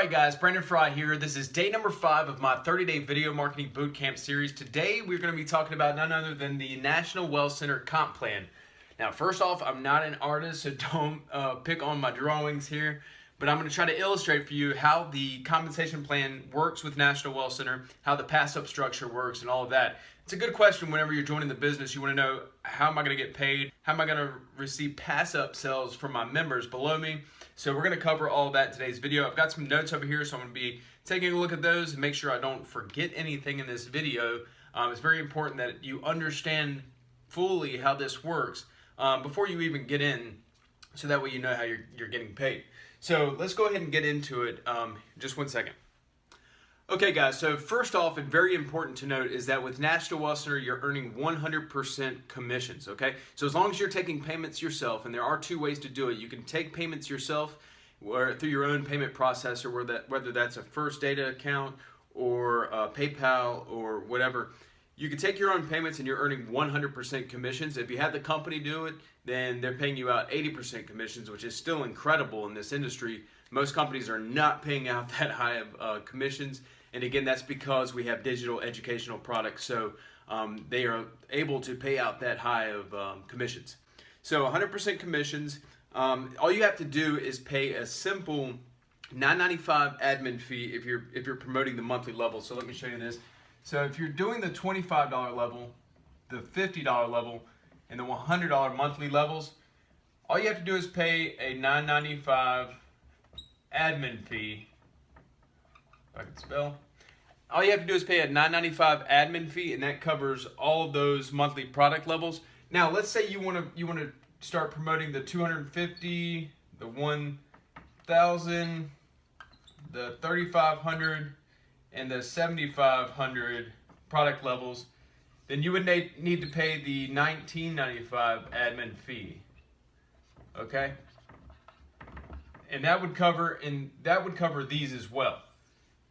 Alright guys, Brandon Fry here. This is day number 5 of my 30-day video marketing bootcamp series. Today we're going to be talking about none other than the National Wealth Center comp plan. Now first off, I'm not an artist, so don't pick on my drawings here, but I'm going to try to illustrate for you how the compensation plan works with National Wealth Center, how the pass-up structure works, and all of that. It's a good question whenever you're joining the business. You want to know, how am I going to get paid? How am I going to receive pass-up sales from my members below me? So we're going to cover all of that in today's video. I've got some notes over here, so I'm going to be taking a look at those and make sure I don't forget anything in this video. It's very important that you understand fully how this works before you even get in, so that way you know how you're getting paid. So let's go ahead and get into it. Just one second. Okay guys, so first off, and very important to note, is that with National Wealth Center, you're earning 100% commissions, okay? So as long as you're taking payments yourself, and there are two ways to do it. You can take payments yourself or through your own payment processor, whether that's a First Data account or PayPal or whatever. You can take your own payments and you're earning 100% commissions. If you have the company do it, then they're paying you out 80% commissions, which is still incredible in this industry. Most companies are not paying out that high of commissions. And again, that's because we have digital educational products, so they are able to pay out that high of commissions. So 100% commissions. All you have to do is pay a simple $9.95 admin fee if you're promoting the monthly level. So let me show you this. So if you're doing the $25 level, the $50 level, and the $100 monthly levels, all you have to do is pay a $9.95 admin fee. If I can spell. All you have to do is pay a $9.95 admin fee, and that covers all of those monthly product levels. Now, let's say you want to start promoting the 250, the 1,000, the 3,500, and the 7,500 product levels. Then you would need to pay the $19.95 admin fee. Okay, and that would cover these as well.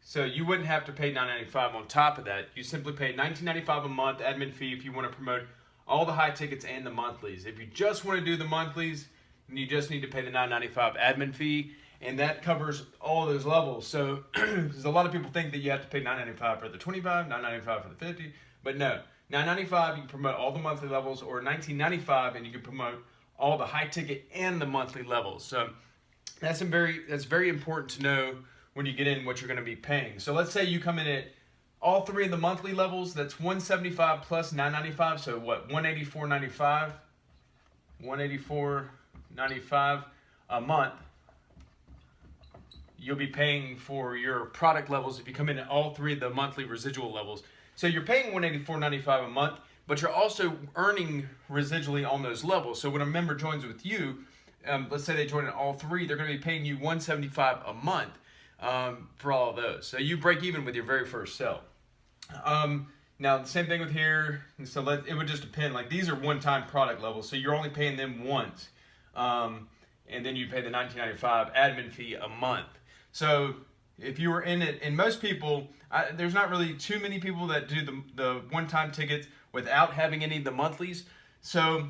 So you wouldn't have to pay $9.95 on top of that. You simply pay $19.95 a month admin fee if you want to promote all the high tickets and the monthlies. If you just want to do the monthlies, then you just need to pay the $9.95 admin fee, and that covers all those levels. So, because a lot of people think that you have to pay $9.95 for the 25, $9.95 for the 50, but no. $9.95 you can promote all the monthly levels, or $19.95 and you can promote all the high ticket and the monthly levels. So that's very important to know when you get in what you're going to be paying. So let's say you come in at all three of the monthly levels. That's $175 plus $9.95. So what? $184.95. $184.95 a month. You'll be paying for your product levels if you come in at all three of the monthly residual levels. So you're paying $184.95 a month, but you're also earning residually on those levels. So when a member joins with you, let's say they join at all three, they're going to be paying you $175 a month for all of those. So you break even with your very first sale. Now the same thing with here. So it would just depend. Like, these are one-time product levels, so you're only paying them once, and then you pay the $19.95 admin fee a month. So if you were in it, and most people, there's not really too many people that do the one-time tickets without having any of the monthlies. So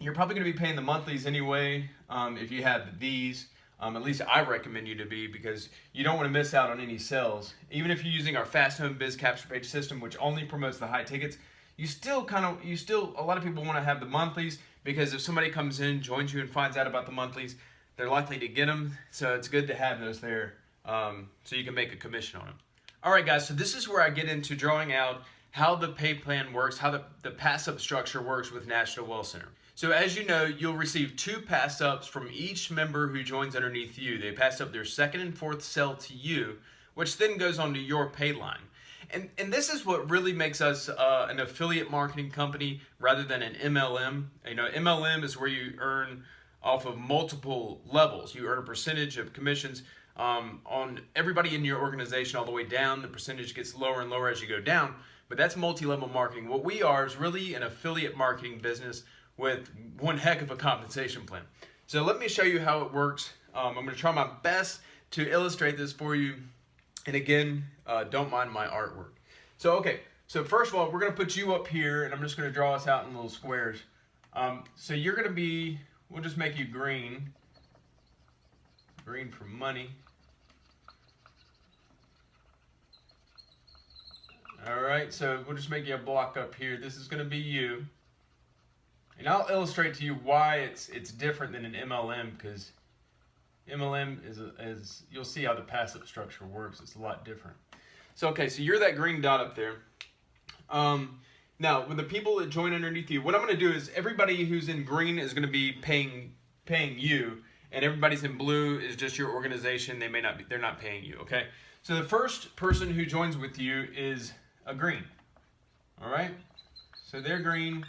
you're probably going to be paying the monthlies anyway if you have these. At least I recommend you to be, because you don't want to miss out on any sales. Even if you're using our Fast Home Biz Capture Page system, which only promotes the high tickets, a lot of people want to have the monthlies, because if somebody comes in, joins you, and finds out about the monthlies, they're likely to get them. So it's good to have those there so you can make a commission on them. All right, guys, so this is where I get into drawing out how the pay plan works, how the pass-up structure works with National Wealth Center. So as you know, you'll receive 2 pass-ups from each member who joins underneath you. They pass up their second and fourth sale to you, which then goes on to your pay line. And this is what really makes us an affiliate marketing company rather than an MLM. You know, MLM is where you earn off of multiple levels. You earn a percentage of commissions on everybody in your organization all the way down. The percentage gets lower and lower as you go down, but that's multi-level marketing. What we are is really an affiliate marketing business with one heck of a compensation plan. So let me show you how it works. I'm going to try my best to illustrate this for you. And again, don't mind my artwork. So, okay. So first of all, we're going to put you up here, and I'm just going to draw us out in little squares. So you're going to be, we'll just make you green. Green for money. All right, so we'll just make you a block up here. This is going to be you. And I'll illustrate to you why it's different than an MLM, because MLM is you'll see how the passive structure works. It's a lot different. So okay, so you're that green dot up there. Now, with the people that join underneath you, what I'm going to do is everybody who's in green is going to be paying you, and everybody's in blue is just your organization. They're not paying you. Okay. So the first person who joins with you is a green. All right. So they're green,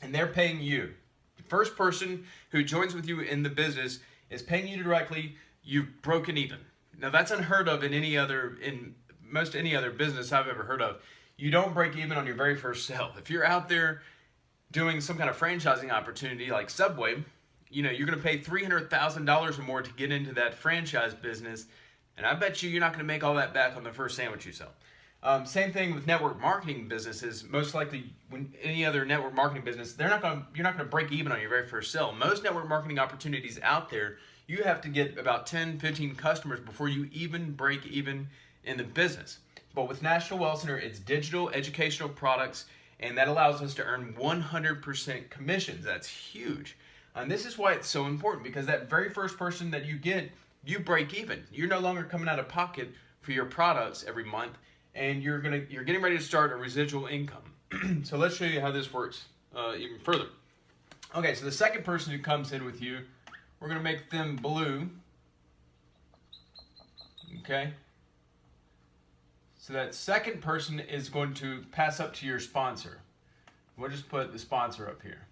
and they're paying you. The first person who joins with you in the business is paying you directly. You've broken even. Now that's unheard of in most any other business I've ever heard of. You don't break even on your very first sale. If you're out there doing some kind of franchising opportunity like Subway, you're going to pay $300,000 or more to get into that franchise business, and I bet you're not going to make all that back on the first sandwich you sell. Same thing with network marketing businesses. Most likely, when any other network marketing business, you're not going to break even on your very first sale. Most network marketing opportunities out there, you have to get about 10, 15 customers before you even break even in the business. But with National Well Center, it's digital educational products, and that allows us to earn 100% commissions. That's huge. And this is why it's so important, because that very first person that you get, you break even. You're no longer coming out of pocket for your products every month, and you're getting ready to start a residual income. So let's show you how this works even further. Okay, so the second person who comes in with you, we're going to make them blue. Okay. So that second person is going to pass up to your sponsor. We'll just put the sponsor up here.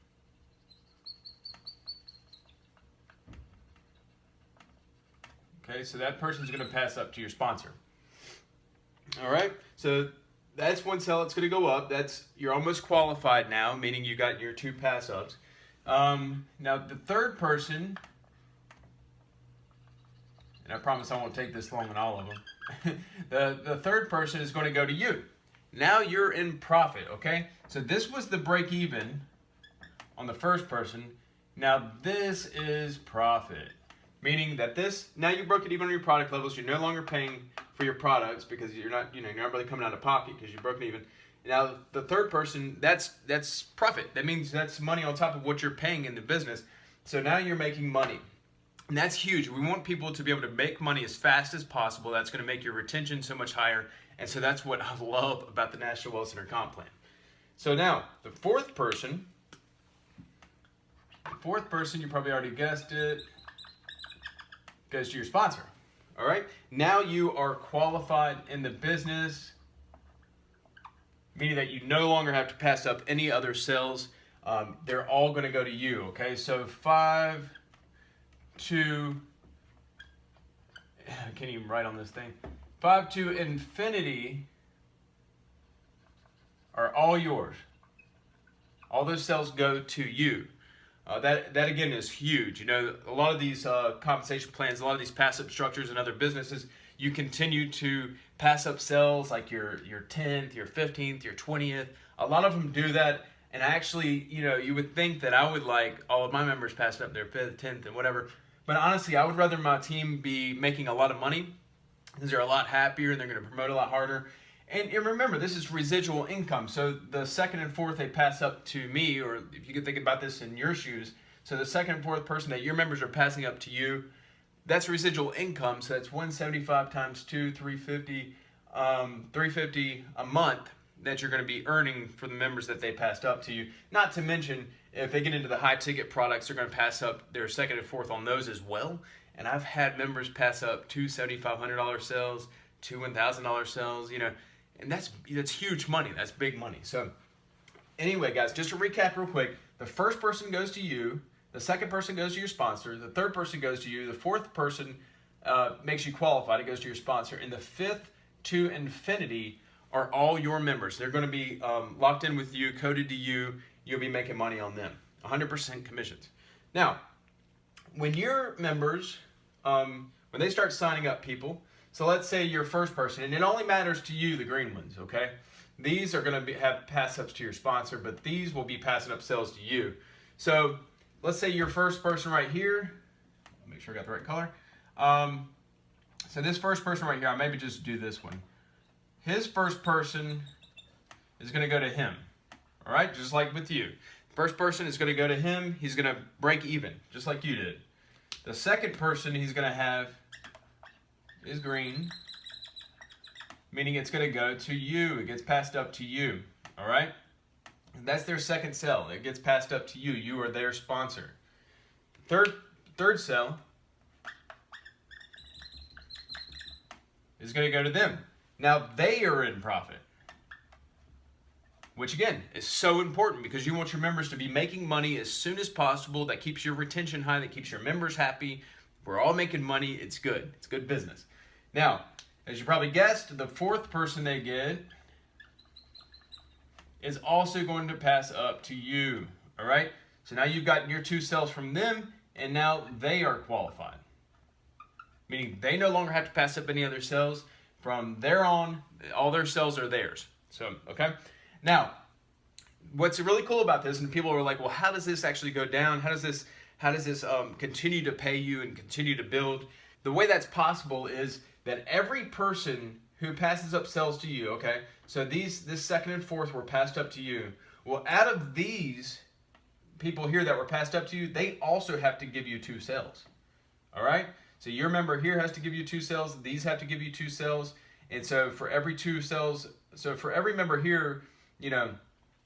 Okay, so that person's going to pass up to your sponsor. All right, so that's one cell that's going to go up. You're almost qualified now, meaning you got your 2 pass ups. Now the third person, and I promise I won't take this long on all of them. The third person is going to go to you. Now you're in profit, okay? So this was the break even on the first person. Now this is profit, meaning that now you broke it even on your product levels. You're no longer paying for your products because you're not really coming out of pocket because you broke it even. Now the third person, that's profit. That means that's money on top of what you're paying in the business. So now you're making money. And that's huge. We want people to be able to make money as fast as possible. That's going to make your retention so much higher. And so that's what I love about the National Well Center Comp Plan. So now, the fourth person, you probably already guessed it, goes to your sponsor. All right? Now you are qualified in the business, meaning that you no longer have to pass up any other sales. They're all going to go to you. Okay? So 5 to, I can't even write on this thing, 5 to infinity are all yours. All those sales go to you. That again is huge. A lot of these compensation plans, a lot of these passive structures and other businesses, you continue to pass up sales like your 10th, your 15th, your 20th. A lot of them do that. And actually, you would think that I would like all of my members passing up their 5th, 10th, and whatever. But honestly, I would rather my team be making a lot of money because they're a lot happier and they're going to promote a lot harder. And remember, this is residual income. So the second and fourth they pass up to me, or if you could think about this in your shoes, so the second and fourth person that your members are passing up to you, that's residual income. So that's 175 times 2, 350, 350 a month that you're going to be earning for the members that they passed up to you. Not to mention, if they get into the high ticket products, they're going to pass up their second and fourth on those as well. And I've had members pass up 2 $7,500 sales, 2 $1,000 sales, and that's huge money. That's big money. So anyway, guys, just to recap real quick, the first person goes to you, the second person goes to your sponsor, the third person goes to you, the fourth person makes you qualified, it goes to your sponsor, and the fifth to infinity are all your members. They're going to be locked in with you, coded to you. You'll be making money on them, 100% commissions. Now, when your members, when they start signing up people, so let's say your first person, and it only matters to you, the green ones, okay? These are going to have pass-ups to your sponsor, but these will be passing up sales to you. So let's say your first person right here, make sure I got the right color. So this first person right here, I maybe just do this one. His first person is going to go to him. All right, just like with you. The first person is going to go to him. He's going to break even, just like you did. The second person he's going to have is green, meaning it's going to go to you. It gets passed up to you. All right? And that's their second cell. It gets passed up to you. You are their sponsor. Third cell is going to go to them. Now they are in profit, which again is so important because you want your members to be making money as soon as possible. That keeps your retention high. That keeps your members happy. We're all making money. It's good. It's good business. Now, as you probably guessed, the fourth person they get is also going to pass up to you. All right? So now you've got your 2 cells from them, and now they are qualified. Meaning they no longer have to pass up any other cells. From there on, all their cells are theirs. So, okay? Now, what's really cool about this, and people are like, well, how does this actually go down? How does this continue to pay you and continue to build? The way that's possible is that every person who passes up cells to you, okay, so this second and fourth were passed up to you. Well, out of these people here that were passed up to you, they also have to give you 2 cells. All right? So your member here has to give you 2 cells. These have to give you 2 cells. And so for every 2 cells, so for every member here, you know,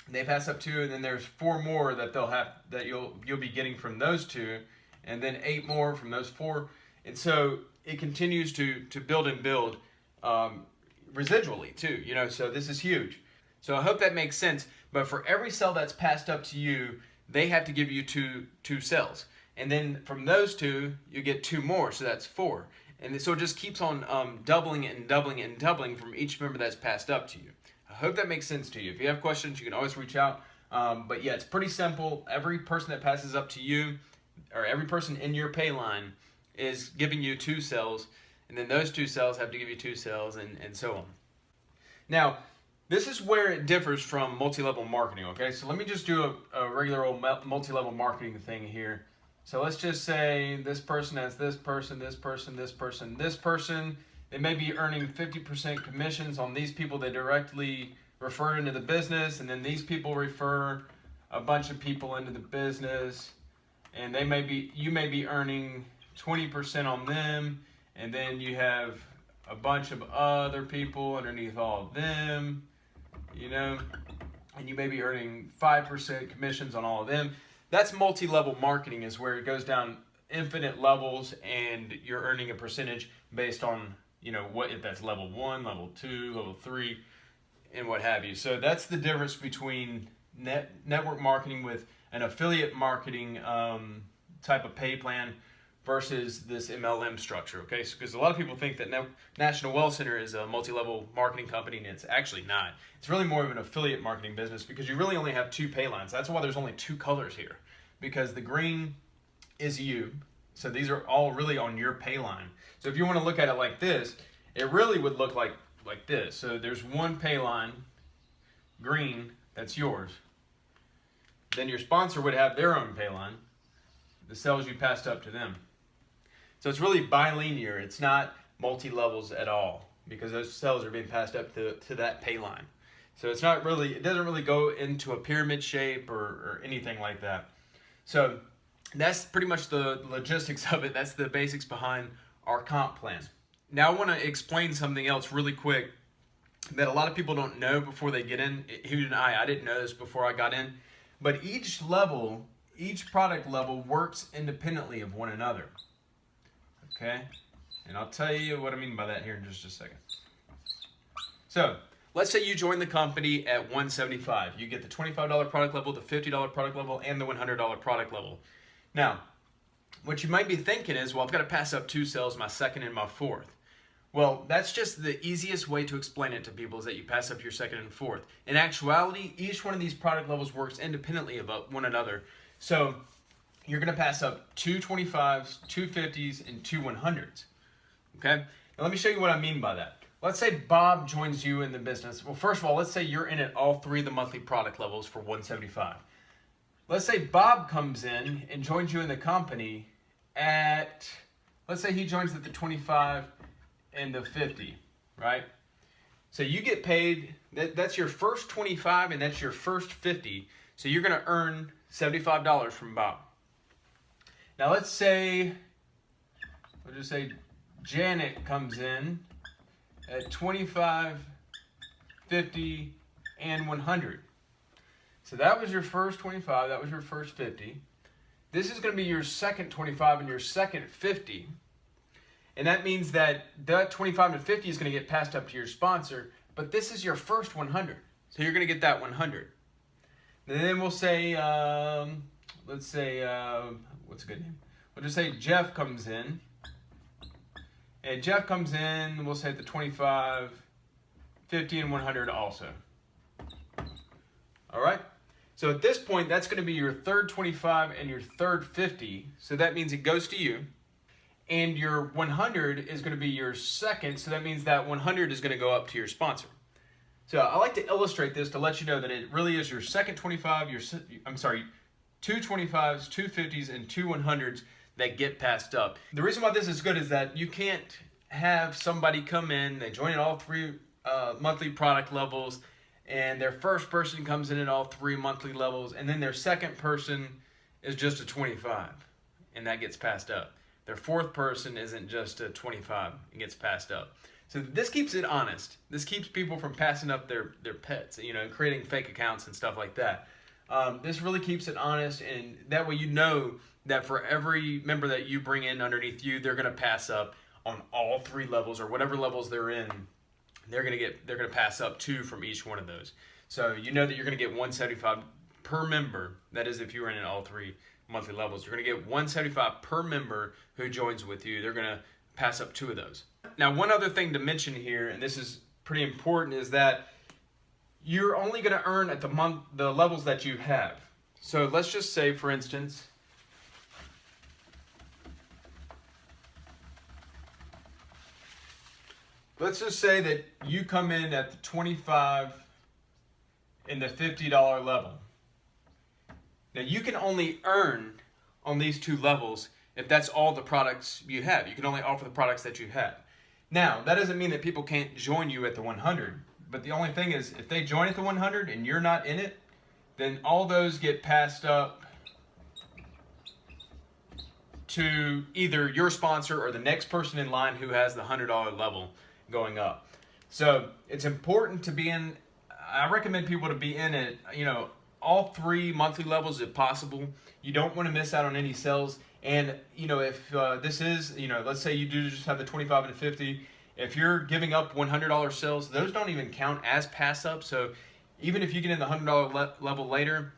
they pass up 2, and then there's 4 more that you'll be getting from those 2, and then 8 more from those 4. And so it continues to build and build residually too, you know, so this is huge. So I hope that makes sense. But for every cell that's passed up to you, they have to give you two cells. And then from those 2, you get 2 more, so that's 4. And so it just keeps on doubling and doubling and doubling from each member that's passed up to you. I hope that makes sense to you. If you have questions, you can always reach out. But yeah, it's pretty simple. Every person that passes up to you, or every person in your pay line, is giving you 2 cells, and then those 2 cells have to give you 2 cells, and so on. Now, this is where it differs from multi-level marketing, okay? So let me just do a regular old multi-level marketing thing here. So let's just say this person has this person, this person, this person, this person. They may be earning 50% commissions on these people they directly refer into the business, and then these people refer a bunch of people into the business, and you may be earning 20% on them, and then you have a bunch of other people underneath all of them, you know, and you may be earning 5% commissions on all of them. That's multi-level marketing, is where it goes down infinite levels, and you're earning a percentage based on, you know, what if that's level 1, level 2, level 3, and what have you. So that's the difference between network marketing with an affiliate marketing type of pay plan versus this MLM structure, okay? Because a lot of people think that National Well Center is a multi-level marketing company, and it's actually not. It's really more of an affiliate marketing business because you really only have 2 pay lines. That's why there's only 2 colors here, because the green is you. So these are all really on your pay line. So if you want to look at it like this, it really would look like this. So there's 1 pay line, green, that's yours. Then your sponsor would have their own pay line, the cells you passed up to them. So it's really bilinear. It's not multi-levels at all because those cells are being passed up to that pay line. So it's not really, it doesn't really go into a pyramid shape or anything like that. So that's pretty much the logistics of it. That's the basics behind our comp plan. Now I want to explain something else really quick that a lot of people don't know before they get in. Even I didn't know this before I got in. But each level, each product level works independently of one another. Okay? And I'll tell you what I mean by that here in just a second. So, let's say you join the company at $175. You get the $25 product level, the $50 product level, and the $100 product level. Now, what you might be thinking is, well, I've got to pass up 2 cells, my second and my fourth. Well, that's just the easiest way to explain it to people, is that you pass up your second and fourth. In actuality, each one of these product levels works independently of one another. So, you're going to pass up 2 25s, 2 50s, and 2 100s. Okay? Now let me show you what I mean by that. Let's say Bob joins you in the business. Well, first of all, let's say you're in at all 3 of the monthly product levels for $175. Let's say Bob comes in and joins you in the company at, let's say he joins at the 25 and the 50, right? So you get paid, that's your first 25 and that's your first 50. So you're gonna earn $75 from Bob. Now let's say, we'll just say Janet comes in at 25, 50, and 100. So that was your first 25, that was your first 50. This is gonna be your second 25 and your second 50. And that means that 25 and 50 is gonna get passed up to your sponsor, but this is your first 100. So you're gonna get that 100. And then we'll say, let's say, what's a good name? We'll just say Jeff comes in. And Jeff comes in, we'll say at the 25, 50, and 100 also. All right? So at this point, that's going to be your third 25 and your third 50. So that means it goes to you. And your 100 is going to be your second. So that means that 100 is going to go up to your sponsor. So I like to illustrate this to let you know that it really is your second 25, two 25s, two 50s, and two 100s that get passed up. The reason why this is good is that you can't have somebody come in, they join at all three monthly product levels, and their first person comes in at all three monthly levels, and then their second person is just a 25, and that gets passed up. Their fourth person isn't just a 25, it gets passed up. So this keeps it honest. This keeps people from passing up their pets, creating fake accounts and stuff like that. This really keeps it honest, and that way you know that for every member that you bring in underneath you, they're going to pass up on all three levels or whatever levels they're in. They're going to pass up two from each one of those. So you know that you're going to get 175 per member. That is if you were in all three monthly levels. You're going to get 175 per member who joins with you. They're going to pass up two of those. Now, one other thing to mention here, and this is pretty important, is that you're only going to earn at the levels that you have. So let's just say, for instance, let's just say that you come in at the 25 and the $50 level. Now you can only earn on these two levels if that's all the products you have. You can only offer the products that you have. Now, that doesn't mean that people can't join you at the 100, but the only thing is if they join at the 100 and you're not in it, then all those get passed up to either your sponsor or the next person in line who has the $100 level going up. So it's important to be in, I recommend people to be in it, all three monthly levels if possible. You don't want to miss out on any sales. And, if this is, let's say you do just have the 25 and the 50, if you're giving up $100 sales, those don't even count as pass up. So even if you get in the $100 level later,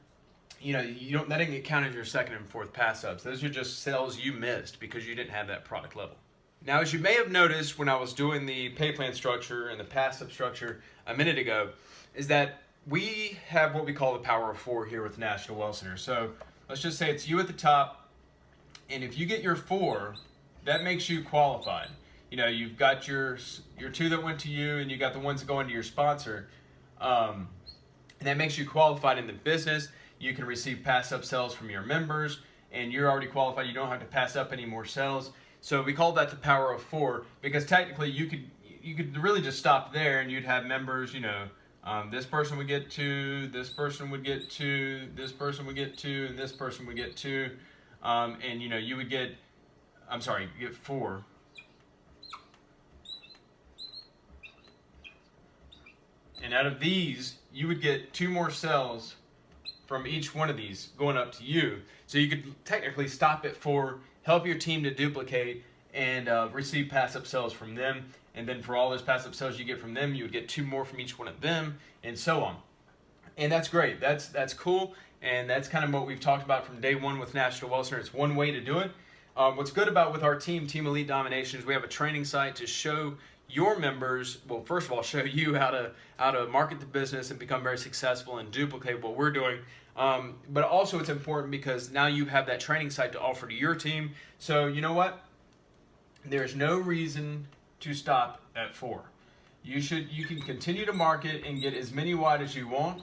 that doesn't get counted as your second and fourth pass ups. Those are just sales you missed because you didn't have that product level. Now, as you may have noticed when I was doing the pay plan structure and the pass up structure a minute ago, is that we have what we call the power of four here with National Well Center. So let's just say it's you at the top, and if you get your 4, that makes you qualified. You've got your 2 that went to you, and you got the ones that go into your sponsor, and that makes you qualified in the business. You can receive pass up sales from your members, and you're already qualified. You don't have to pass up any more sales. So we call that the power of 4, because technically you could really just stop there, and you'd have members. This person would get 2, this person would get 2, this person would get 2, and this person would get 2. And you would get, you get 4. And out of these, you would get 2 more sales from each one of these going up to you. So you could technically stop at 4, help your team to duplicate, and receive pass-up sales from them. And then for all those pass-up sales you get from them, you would get 2 more from each one of them, and so on. And that's great. That's cool. And that's kind of what we've talked about from day one with National Well Center. It's one way to do it. What's good about with our team, Team Elite Domination, is we have a training site to show your members, well, first of all, show you how to market the business and become very successful and duplicate what we're doing. But also it's important because now you have that training site to offer to your team. So you know what? There's no reason to stop at 4. You can continue to market and get as many wide as you want.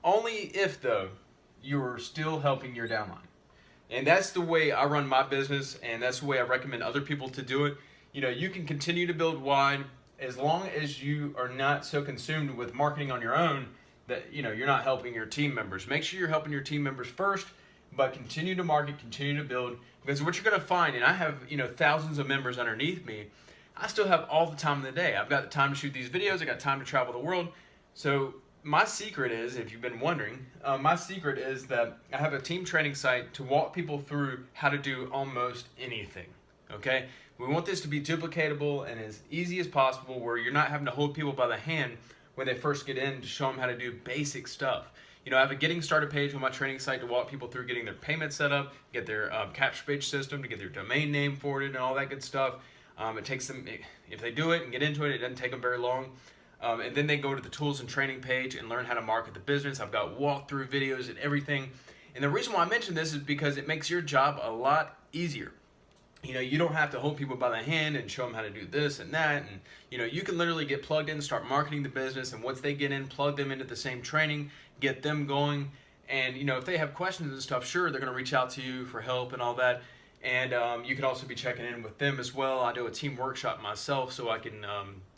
Only if, though, you're still helping your downline. And that's the way I run my business, and that's the way I recommend other people to do it. You can continue to build wide as long as you are not so consumed with marketing on your own that you're not helping your team members. Make sure you're helping your team members first, but continue to market, continue to build, because what you're going to find, and I have thousands of members underneath me, I still have all the time in the day. I've got the time to shoot these videos. I got time to travel the world. So my secret is, if you've been wondering, my secret is that I have a team training site to walk people through how to do almost anything. Okay, we want this to be duplicatable and as easy as possible, where you're not having to hold people by the hand when they first get in to show them how to do basic stuff. I have a getting started page on my training site to walk people through getting their payment set up, get their capture page system, to get their domain name forwarded and all that good stuff. It takes them, if they do it and get into it, it doesn't take them very long. And then they go to the tools and training page and learn how to market the business. I've got walkthrough videos and everything. And the reason why I mention this is because it makes your job a lot easier. You don't have to hold people by the hand and show them how to do this and that. And, you can literally get plugged in, start marketing the business. And once they get in, plug them into the same training, get them going. And, if they have questions and stuff, sure, they're going to reach out to you for help and all that. And you can also be checking in with them as well. I do a team workshop myself so I can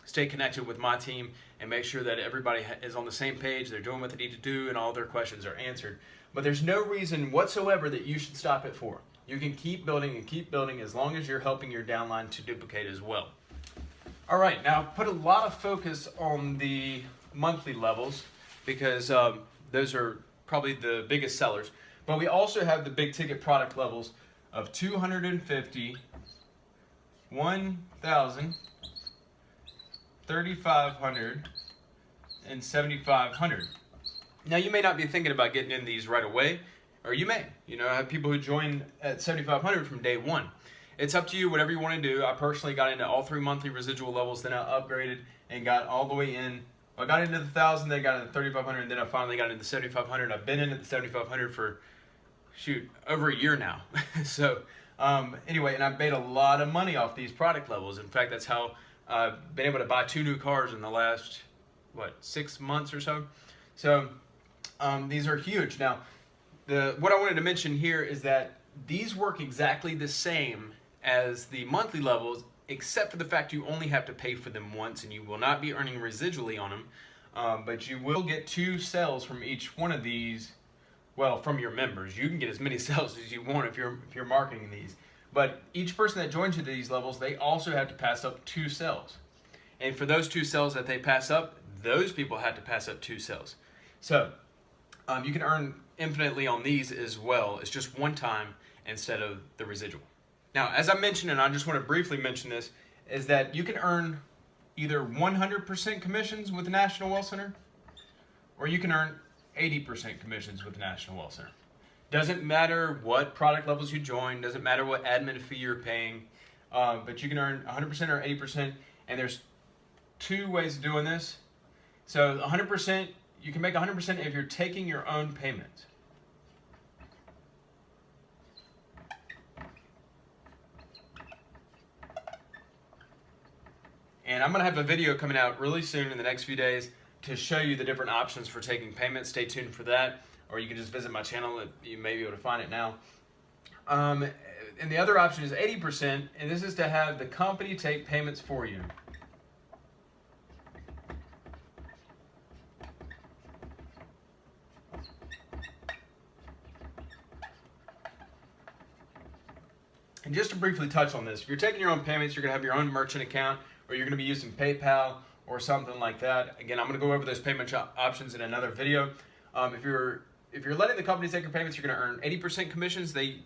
stay connected with my team and make sure that everybody is on the same page, they're doing what they need to do, and all their questions are answered. But there's no reason whatsoever that you should stop at 4. You can keep building as long as you're helping your downline to duplicate as well. All right, now put a lot of focus on the monthly levels because those are probably the biggest sellers. But we also have the big ticket product levels of 250, 1,000, 3,500, and 7,500. Now you may not be thinking about getting in these right away, or you may. I have people who join at 7,500 from day one. It's up to you, whatever you want to do. I personally got into all 3 monthly residual levels, then I upgraded and got all the way in. I got into the 1,000, then got into the 3,500, and then I finally got into the 7,500. I've been into the 7,500 for, over a year now. So anyway, and I've made a lot of money off these product levels. In fact, that's how I've been able to buy 2 new cars in the last, 6 months or so. So these are huge. Now, what I wanted to mention here is that these work exactly the same as the monthly levels, except for the fact you only have to pay for them once, and you will not be earning residually on them. But you will get 2 sales from each one of these. Well, from your members. You can get as many sales as you want if you're marketing these. But each person that joins you to these levels, they also have to pass up 2 sales. And for those 2 sales that they pass up, those people have to pass up 2 sales. So you can earn infinitely on these as well. It's just one time instead of the residual. Now, as I mentioned, and I just want to briefly mention this, is that you can earn either 100% commissions with the National Wealth Center, or you can earn 80% commissions with the National Wealth Center. Doesn't matter what product levels you join, doesn't matter what admin fee you're paying, but you can earn 100% or 80%, and there's 2 ways of doing this. So 100%, you can make 100% if you're taking your own payments. And I'm going to have a video coming out really soon in the next few days to show you the different options for taking payments. Stay tuned for that, or you can just visit my channel. You may be able to find it now. And the other option is 80%, and this is to have the company take payments for you. And just to briefly touch on this, if you're taking your own payments, you're going to have your own merchant account, or you're going to be using PayPal or something like that. Again, I'm going to go over those payment options in another video. If you're letting the company take your payments, you're going to earn 80% commissions. They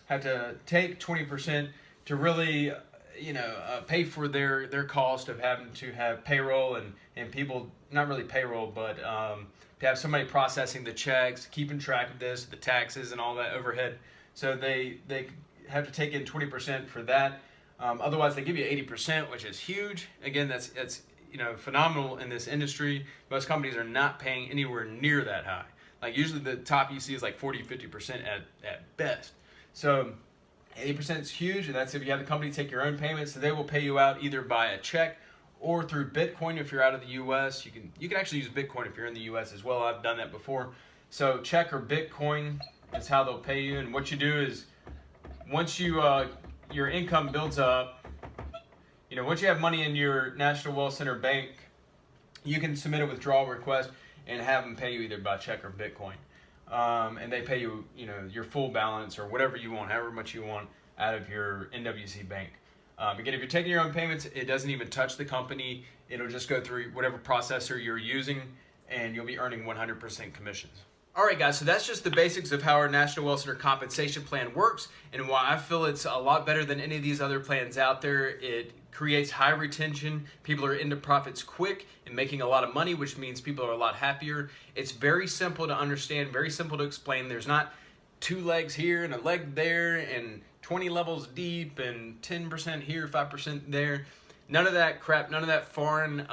have to take 20% to really pay for their cost of having to have payroll and people, not really payroll, but to have somebody processing the checks, keeping track of this, the taxes and all that overhead. So they have to take in 20% for that. Otherwise, they give you 80%, which is huge. Again, that's phenomenal in this industry. Most companies are not paying anywhere near that high. Like usually the top you see is like 40-50% at best. So 80% is huge, and that's if you have the company take your own payments. So they will pay you out either by a check or through Bitcoin if you're out of the U.S. You can actually use Bitcoin if you're in the U.S. as well. I've done that before. So check or Bitcoin is how they'll pay you. And what you do is once your income builds up, once you have money in your National Wealth Center bank, you can submit a withdrawal request and have them pay you either by check or Bitcoin. And they pay you, your full balance or whatever you want, however much you want out of your NWC bank. Again, if you're taking your own payments, it doesn't even touch the company. It'll just go through whatever processor you're using, and you'll be earning 100% commissions. All right, guys, so that's just the basics of how our National Wealth Center compensation plan works and why I feel it's a lot better than any of these other plans out there. It creates high retention. People are into profits quick and making a lot of money, which means people are a lot happier. It's very simple to understand, very simple to explain. There's not 2 legs here and a leg there and 20 levels deep and 10% here, 5% there. None of that crap, none of that foreign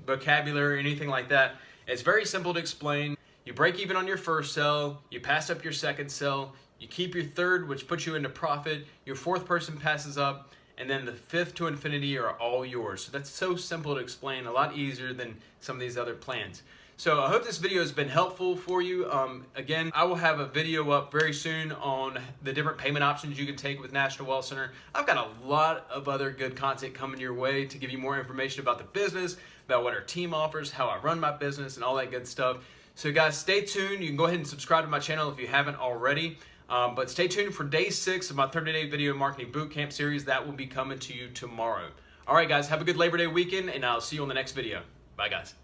vocabulary or anything like that. It's very simple to explain. You break even on your first sell, you pass up your second sell, you keep your third, which puts you into profit, your fourth person passes up, and then the fifth to infinity are all yours. So that's so simple to explain, a lot easier than some of these other plans. So I hope this video has been helpful for you. Again, I will have a video up very soon on the different payment options you can take with National Wealth Center. I've got a lot of other good content coming your way to give you more information about the business, about what our team offers, how I run my business, and all that good stuff. So guys, stay tuned. You can go ahead and subscribe to my channel if you haven't already. But stay tuned for day 6 of my 30-day video marketing bootcamp series. That will be coming to you tomorrow. All right, guys, have a good Labor Day weekend, and I'll see you on the next video. Bye, guys.